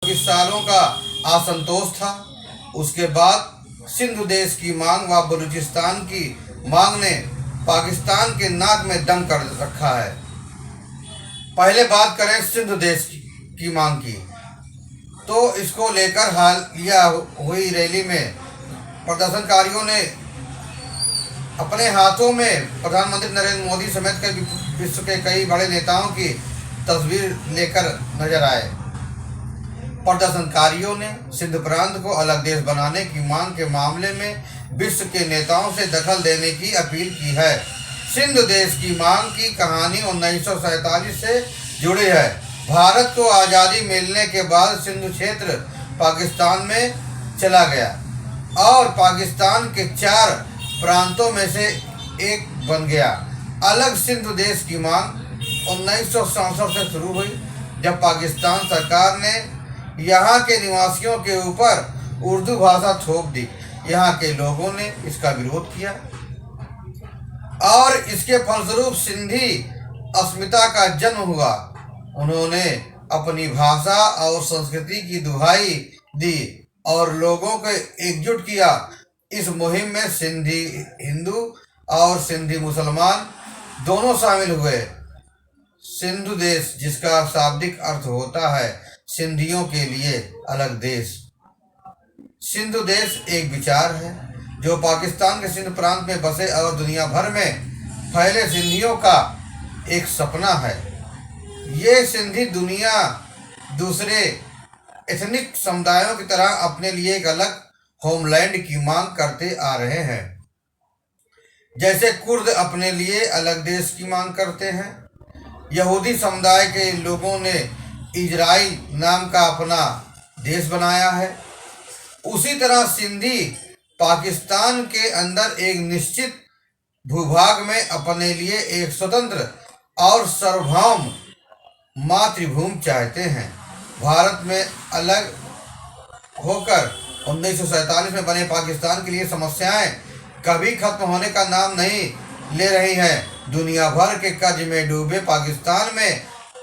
कुछ सालों का असंतोष था। उसके बाद सिंधु देश की मांग व बलूचिस्तान की मांग ने पाकिस्तान के नाक में दम कर रखा है। पहले बात करें सिंधु देश की मांग की, तो इसको लेकर हालिया हुई रैली में प्रदर्शनकारियों ने अपने हाथों में प्रधानमंत्री नरेंद्र मोदी समेत कई विश्व के कई बड़े नेताओं की तस्वीर लेकर नजर आए। प्रदर्शनकारियों ने सिंध प्रांत को अलग देश बनाने की मांग के मामले में विश्व के नेताओं से दखल देने की अपील की है। सिंध देश की मांग की कहानी 1947 से जुड़ी है। भारत को आज़ादी मिलने के बाद सिंधु क्षेत्र पाकिस्तान में चला गया और पाकिस्तान के 4 प्रांतों में से एक बन गया। अलग सिंधु देश की मांग 1967 से शुरू हुई, जब पाकिस्तान सरकार ने यहाँ के निवासियों के ऊपर उर्दू भाषा थोप दी। यहाँ के लोगों ने इसका विरोध किया और इसके फलस्वरूप सिंधी अस्मिता का जन्म हुआ। उन्होंने अपनी भाषा और संस्कृति की दुहाई दी और लोगों को एकजुट किया। इस मुहिम में सिंधी हिंदू और सिंधी मुसलमान दोनों शामिल हुए। सिंधु देश, जिसका शाब्दिक अर्थ होता है सिंधियों के लिए अलग देश। सिंधु देश एक विचार है जो पाकिस्तान के सिंध प्रांत में बसे और दुनिया भर में फैले सिंधियों का एक सपना है। ये सिंधी दुनिया दूसरे एथनिक समुदायों की तरह अपने लिए एक अलग होमलैंड की मांग करते आ रहे हैं। जैसे कुर्द अपने लिए अलग देश की मांग करते हैं, यहूदी समुदाय के लोगों ने इजराइल नाम का अपना देश बनाया है, उसी तरह सिंधी पाकिस्तान के अंदर एक निश्चित भूभाग में अपने लिए एक स्वतंत्र और सार्वभौम मातृभूमि चाहते हैं। भारत में अलग होकर 1947 में बने पाकिस्तान के लिए समस्याएं कभी खत्म होने का नाम नहीं ले रही हैं। दुनिया भर के कर्ज में डूबे पाकिस्तान में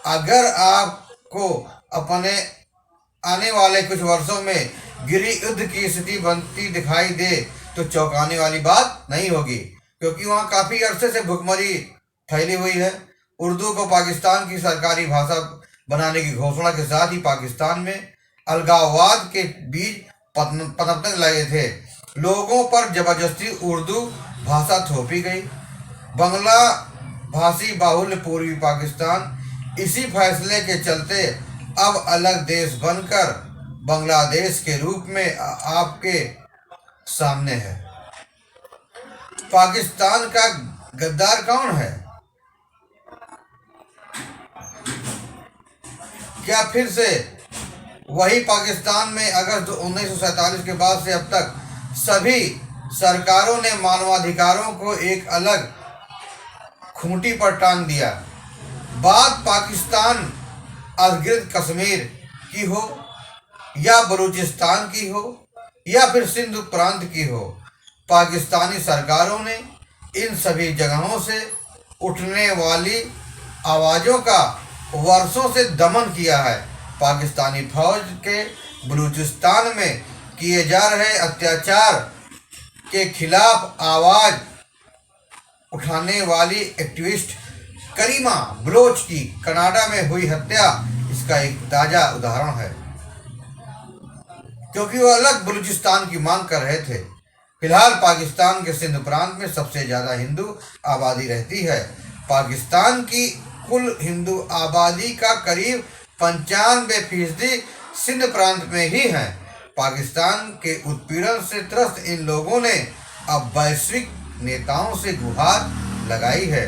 अगर आपको अपने आने वाले कुछ वर्षों में गृह युद्ध की स्थिति बनती दिखाई दे तो चौंकाने वाली बात नहीं होगी, क्योंकि वहाँ काफ़ी अरसे से भुखमरी फैली हुई है। उर्दू को पाकिस्तान की सरकारी भाषा बनाने की घोषणा के साथ ही पाकिस्तान में अलगाववाद के बीज पनपने लगे थे। लोगों पर जबरदस्ती उर्दू भाषा थोपी गई। बंगला भाषी बाहुल्य पूर्वी पाकिस्तान इसी फैसले के चलते अब अलग देश बनकर बांग्लादेश के रूप में आपके सामने है। पाकिस्तान का गद्दार कौन है? क्या फिर से वही पाकिस्तान में अगस्त 1947 के बाद से अब तक सभी सरकारों ने मानवाधिकारों को एक अलग खूंटी पर टांग दिया? बात पाकिस्तान अधिकृत कश्मीर की हो या बलूचिस्तान की हो या फिर सिंधु प्रांत की हो, पाकिस्तानी सरकारों ने इन सभी जगहों से उठने वाली आवाज़ों का वर्षों से दमन किया है। पाकिस्तानी फौज के बलूचिस्तान में किए जा रहे अत्याचार के खिलाफ आवाज़ उठाने वाली एक्टिविस्ट करीमा बलोच की कनाडा में हुई हत्या इसका एक ताज़ा उदाहरण है, क्योंकि वो अलग बलूचिस्तान की मांग कर रहे थे। फिलहाल पाकिस्तान के सिंध प्रांत में सबसे ज़्यादा हिंदू आबादी रहती है। पाकिस्तान की कुल हिंदू आबादी का करीब 95% सिंध प्रांत में ही है। पाकिस्तान के उत्पीड़न से त्रस्त इन लोगों ने अब वैश्विक नेताओं से गुहार लगाई है।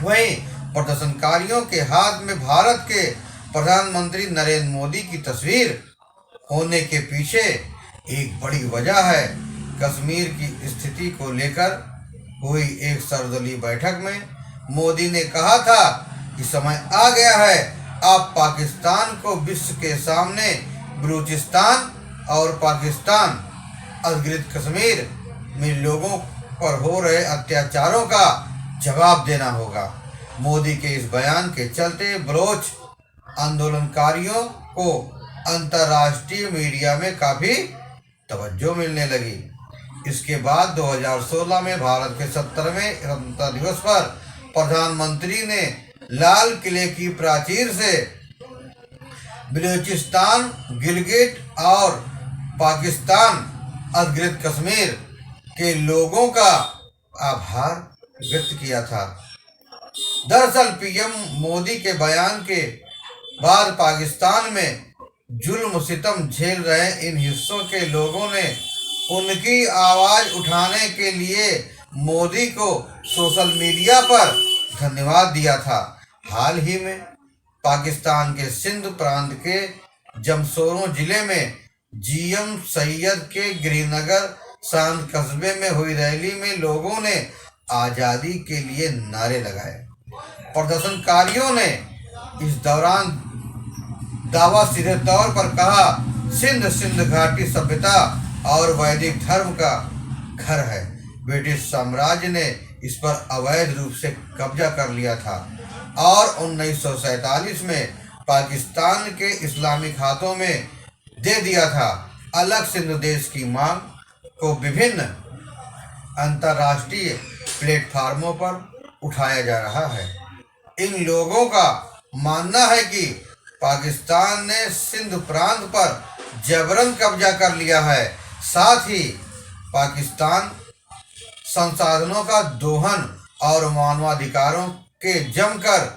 वहीं प्रदर्शनकारियों के हाथ में भारत के प्रधानमंत्री नरेंद्र मोदी की तस्वीर होने के पीछे एक बड़ी वजह है। कश्मीर की स्थिति को लेकर हुई एक सर्वदलीय बैठक में मोदी ने कहा था कि समय आ गया है, अब पाकिस्तान को विश्व के सामने बलूचिस्तान और पाकिस्तान अधिकृत कश्मीर में लोगों पर हो रहे अत्याचारों का जवाब देना होगा। मोदी के इस बयान के चलते बलोच आंदोलनकारियों को अंतर्राष्ट्रीय मीडिया में काफ़ी तवज्जो मिलने लगी। इसके बाद 2016 में भारत के 70वें स्वतंत्रता दिवस पर प्रधानमंत्री ने लाल किले की प्राचीर से बलूचिस्तान, गिलगिट और पाकिस्तान अधिकृत कश्मीर के लोगों का आभार व्यक्त किया था। दरअसल पीएम मोदी के बयान के बाद पाकिस्तान में जुल्म सितम झेल रहे इन हिस्सों के लोगों ने उनकी आवाज़ उठाने के लिए मोदी को सोशल मीडिया पर धन्यवाद दिया था। हाल ही में पाकिस्तान के सिंध प्रांत के जमशोरों जिले में जीएम सैयद के गृहनगर शांत कस्बे में हुई रैली में लोगों ने आज़ादी के लिए नारे लगाए। प्रदर्शनकारियों ने इस दौरान दावा सीधे तौर पर कहा, सिंध घाटी सभ्यता और वैदिक धर्म का घर है। ब्रिटिश साम्राज्य ने इस पर अवैध रूप से कब्जा कर लिया था और 1947 में पाकिस्तान के इस्लामिक हाथों में दे दिया था। अलग सिंध देश की मांग को विभिन्न अंतर्राष्ट्रीय प्लेटफार्मों पर उठाया जा रहा है। इन लोगों का मानना है कि पाकिस्तान ने सिंध प्रांत पर जबरन कब्जा कर लिया है, साथ ही पाकिस्तान संसाधनों का दोहन और मानवाधिकारों के जमकर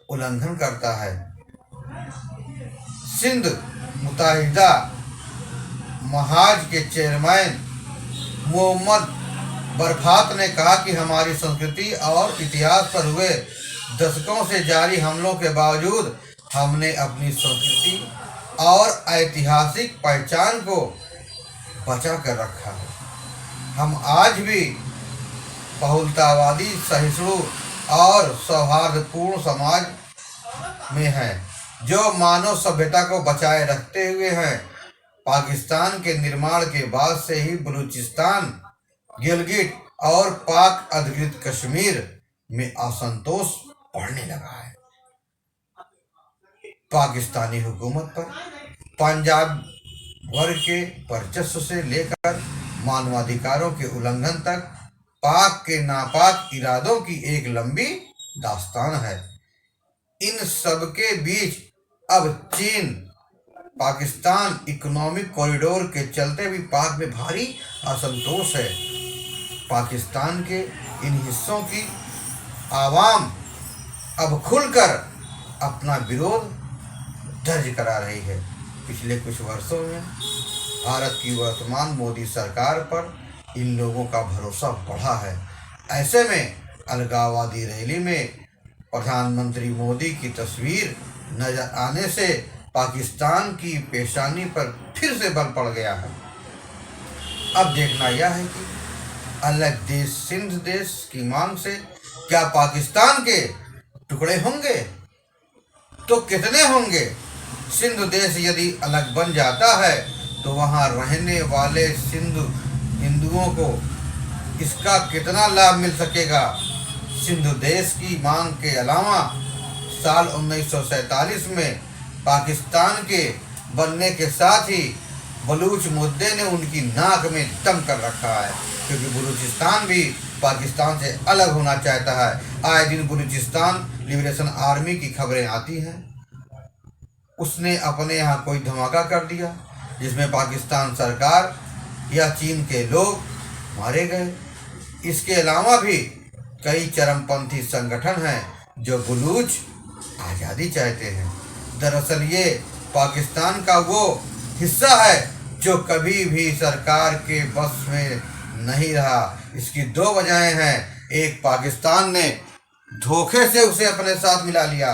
उल्लंघन करता है। सिंध मुत्तहिदा महाज के चेयरमैन मोहम्मद बरफात ने कहा कि हमारी संस्कृति और इतिहास पर हुए दशकों से जारी हमलों के बावजूद हमने अपनी संस्कृति और ऐतिहासिक पहचान को बचा कर रखा है। हम आज भी बहुलतावादी, सहिष्णु और सौहार्दपूर्ण समाज में हैं, जो मानव सभ्यता को बचाए रखते हुए हैं। पाकिस्तान के निर्माण के बाद से ही बलूचिस्तान, गिलगिट और पाक अधिकृत कश्मीर में असंतोष बढ़ने लगा है। पाकिस्तानी हुकूमत पर पंजाब वर्ग के वर्चस्व से लेकर मानवाधिकारों के उल्लंघन तक पाक के नापाक इरादों की एक लंबी दास्तान है। इन सब के बीच अब चीन पाकिस्तान इकोनॉमिक कॉरिडोर के चलते भी पाक में भारी असंतोष है। पाकिस्तान के इन हिस्सों की आवाम अब खुलकर अपना विरोध दर्ज करा रही है। पिछले कुछ वर्षों में भारत की वर्तमान मोदी सरकार पर इन लोगों का भरोसा बढ़ा है। ऐसे में अलगाववादी रैली में प्रधानमंत्री मोदी की तस्वीर नजर आने से पाकिस्तान की पेशानी पर फिर से बल पड़ गया है। अब देखना यह है कि अलग देश सिंध देश की मांग से क्या पाकिस्तान के टुकड़े होंगे तो कितने होंगे। सिंध देश यदि अलग बन जाता है तो वहां रहने वाले सिंध हिंदुओं को इसका कितना लाभ मिल सकेगा। सिंध देश की मांग के अलावा साल 1947 में पाकिस्तान के बनने के साथ ही बलूच मुद्दे ने उनकी नाक में दम कर रखा है, क्योंकि बलूचिस्तान भी पाकिस्तान से अलग होना चाहता है। आए दिन बलूचिस्तान लिबरेशन आर्मी की खबरें आती हैं, उसने अपने यहाँ कोई धमाका कर दिया जिसमें पाकिस्तान सरकार या चीन के लोग मारे गए। इसके अलावा भी कई चरमपंथी संगठन हैं जो बलूच आज़ादी चाहते हैं। दरअसल ये पाकिस्तान का वो हिस्सा है जो कभी भी सरकार के बस में नहीं रहा। इसकी दो वजहें हैं, एक पाकिस्तान ने धोखे से उसे अपने साथ मिला लिया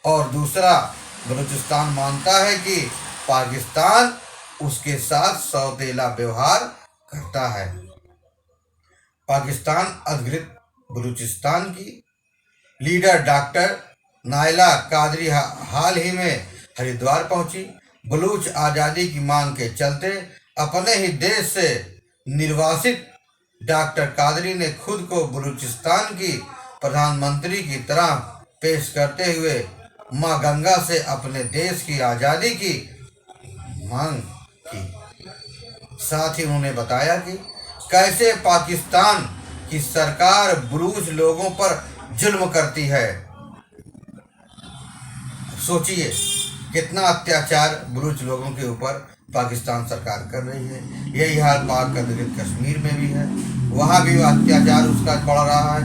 और दूसरा बलूचिस्तान मानता है कि पाकिस्तान उसके साथ सौतेला व्यवहार करता है। पाकिस्तान अधिकृत बलूचिस्तान की लीडर डॉक्टर नायला कादरी हाल ही में हरिद्वार पहुंची। बलूच आज़ादी की मांग के चलते अपने ही देश से निर्वासित डॉक्टर कादरी ने खुद को बलूचिस्तान की प्रधानमंत्री की तरह पेश करते हुए मां गंगा से अपने देश की आज़ादी की मांग की। साथ ही उन्होंने बताया कि कैसे पाकिस्तान की सरकार बलूच लोगों पर जुल्म करती है। सोचिए कितना अत्याचार बलूच लोगों के ऊपर पाकिस्तान सरकार कर रही है। यही हाल पाक अधिकृत कश्मीर में भी है, वहाँ भी अत्याचार उसका बढ़ रहा है।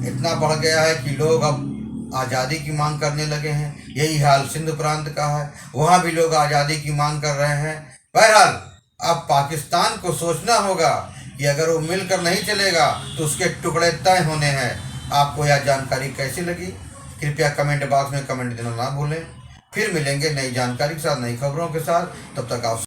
इतना बढ़ गया है कि लोग अब आज़ादी की मांग करने लगे हैं। यही हाल सिंध प्रांत का है, वहाँ भी लोग आज़ादी की मांग कर रहे हैं। बहरहाल अब पाकिस्तान को सोचना होगा कि अगर वो मिलकर नहीं चलेगा तो उसके टुकड़े तय होने हैं। आपको यह जानकारी कैसी लगी? कृपया कमेंट बॉक्स में कमेंट देना ना भूलें। फिर मिलेंगे नई जानकारी के साथ, नई खबरों के साथ। तब तक आप